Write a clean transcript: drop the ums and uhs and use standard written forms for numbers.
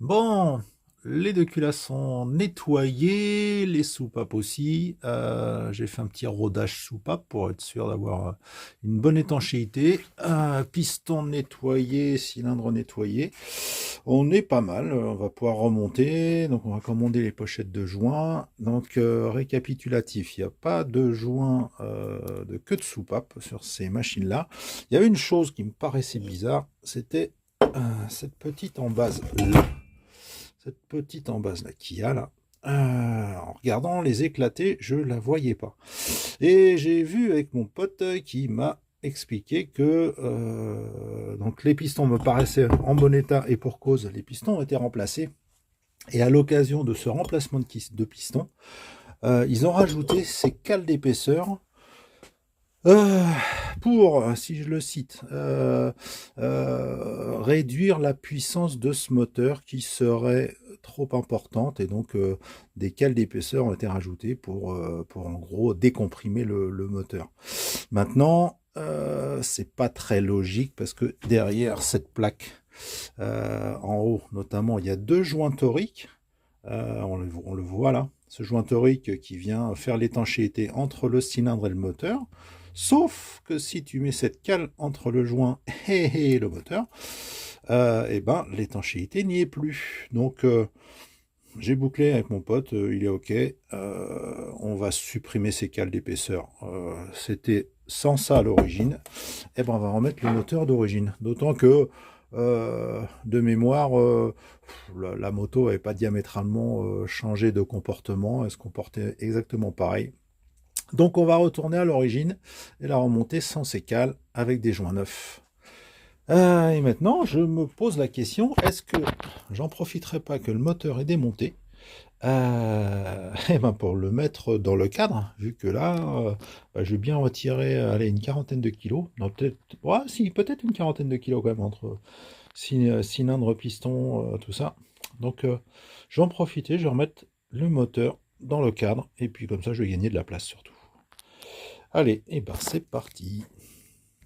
Bon, les deux culasses sont nettoyées, les soupapes aussi. J'ai fait un petit rodage soupape pour être sûr d'avoir une bonne étanchéité. Piston nettoyé, cylindre nettoyé. On est pas mal, on va pouvoir remonter. Donc on va commander les pochettes de joints. Donc récapitulatif, il n'y a pas de joint de queue de soupape sur ces machines-là. Il y avait une chose qui me paraissait bizarre, c'était cette petite embase là. Cette petite embase là qu'il y a là, en regardant les éclater, je la voyais pas. Et j'ai vu avec mon pote qui m'a expliqué que donc les pistons me paraissaient en bon état et pour cause, les pistons ont été remplacés. Et à l'occasion de ce remplacement de pistons, ils ont rajouté ces cales d'épaisseur euh, pour, si je le cite, réduire la puissance de ce moteur qui serait trop importante et donc des cales d'épaisseur ont été rajoutées pour en gros décomprimer le moteur. Maintenant, c'est pas très logique parce que derrière cette plaque, en haut notamment, il y a deux joints toriques. On le voit là, ce joint torique qui vient faire l'étanchéité entre le cylindre et le moteur. Sauf que si tu mets cette cale entre le joint et le moteur, et ben l'étanchéité n'y est plus. Donc j'ai bouclé avec mon pote, il est ok. On va supprimer ces cales d'épaisseur. C'était sans ça à l'origine. Et ben on va remettre le moteur d'origine. D'autant que de mémoire, la moto n'avait pas diamétralement changé de comportement, elle se comportait exactement pareil. Donc on va retourner à l'origine et la remonter sans ces cales avec des joints neufs. Et maintenant, je me pose la question, est-ce que j'en profiterai pas que le moteur est démonté et ben pour le mettre dans le cadre, vu que là, je vais bien retirer allez, une quarantaine de kilos. Non, peut-être, ouais, si, peut-être une quarantaine de kilos quand même, entre cylindre, piston, tout ça. Donc, je vais en profiter, je vais remettre le moteur dans le cadre, et puis comme ça, je vais gagner de la place surtout. Allez, et ben c'est parti.